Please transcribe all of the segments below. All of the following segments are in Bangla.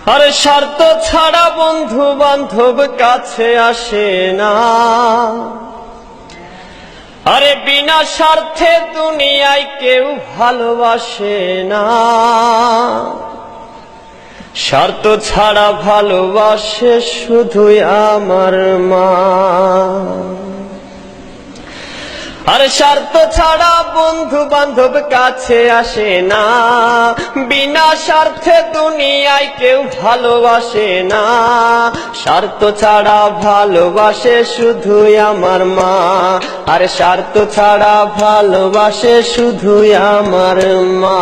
আরে স্বার্থ ছাড়া বন্ধু বান্ধব কাছে আসে না। আরে বিনা স্বার্থে দুনিয়ায় কেউ ভালোবাসে না। স্বার্থ ছাড়া ভালোবাসে শুধুই আমার মা। আর স্বার্থ ছাড়া বন্ধু বান্ধব কাছে আসে না। বিনা স্বার্থে দুনিয়ায় কেউ ভালোবাসে না। স্বার্থ ছাড়া ভালোবাসে শুধুই আমার মা। আর স্বার্থ ছাড়া ভালোবাসে শুধুই আমার মা।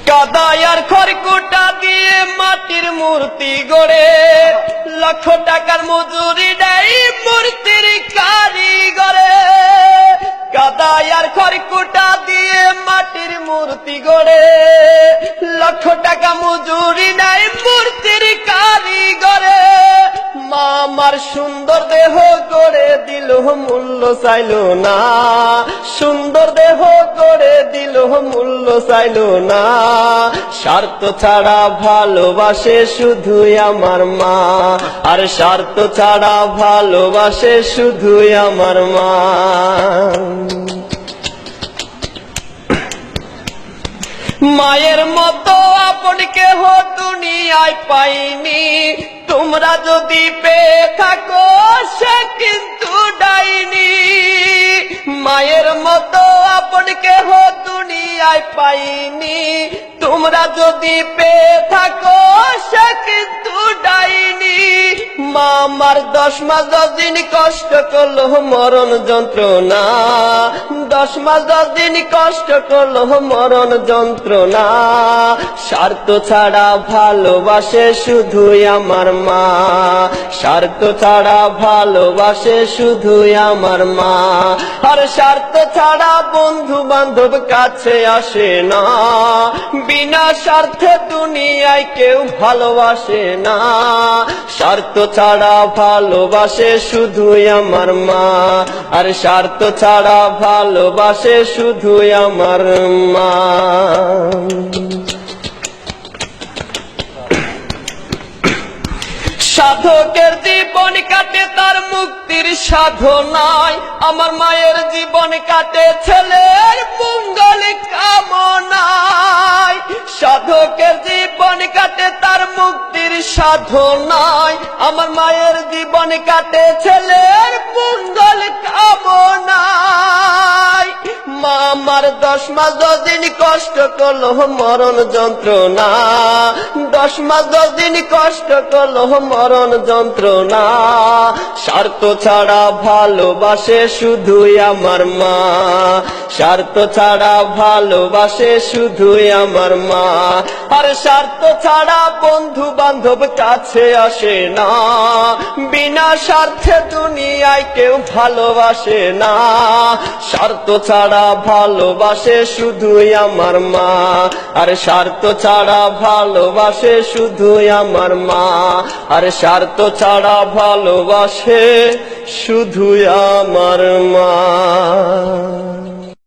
কাদায় আর খড়কুটা দিয়ে মাটির মূর্তি গড়ে, লক্ষ টাকার মজুরি দেয় মূর্তির কারিগরে। কাদায় আর খড়কুটা দিয়ে মাটির মূর্তি গড়ে, লক্ষ টাকা মজুরি দেয় মূর্তির কারিগরে। মা আমার সুন্দর দেহ করে দিল মূল্য চাইল না। সুন্দর দেহ করে দিল মূল্য চাইল না। স্বার্থ ছাড়া ভালোবাসে শুধুই আমার মা। আর স্বার্থ ছাড়া ভালোবাসে শুধুই আমার মা। মায়ের মতো আপন কেহ দুনিয়ায় পাইনি। তোমরা যদি পেয়ে থাকো সে কিন্তু ডাইনি। মায়ের মতো আপন কেহ দুনিয়ায় পাইনি। তোমরা যদি পেয়ে থাকো সে কিন্তু ডাইনি। মা আমার 10 মাস 10 দিন কষ্ট করলো মরণ যন্ত্রণা। 10 মাস 10 দিন কষ্ট করলো মরণ যন্ত্রণা। স্বার্থ ছাড়া ভালোবাসে শুধুই আমার মা। স্বার্থ ছাড়া ভালোবাসে শুধুই আমার মা। আর স্বার্থ ছাড়া বন্ধু বান্ধব কাছে আসে না। বিনা স্বার্থে দুনিয়ায় কেউ ভালোবাসে না। স্বার্থ ছাড়া ভালোবাসে শুধুই আমার মা। আর স্বার্থ ছাড়া ভালোবাসে শুধুই আমার মা। সাধকের জীবন কাটে তার মুক্তির সাধনায়। আমার মায়ের জীবন কাটে ছেলের মঙ্গল কামনায়। সাধকের জীবন কাটে তার মুক্তির সাধনায়। আমার মায়ের জীবন কাটে ছেলের মঙ্গল কামনায়। মা আমার 10 মাস 10 দিন কষ্ট করলো মরণ যন্ত্রণা। 10 মাস 10 দিন কষ্ট করলো মরণ যন্ত্রণা। স্বার্থ ছাড়া ভালোবাসে শুধুই আমার মা। স্বার্থ ছাড়া ভালোবাসে শুধুই আমার মা। আর স্বার্থ ছাড়া বন্ধু বান্ধব কাছে আসে না। বিনা স্বার্থে দুনিয়ায় কেউ ভালোবাসে না। স্বার্থ ছাড়া ভালোবাসে শুধুই আমার মা। আর স্বার্থ ছাড়া ভালোবাসে শুধুই আমার মা। আর স্বার্থ ছাড়া ভালোবাসে শুধুই আমার মা।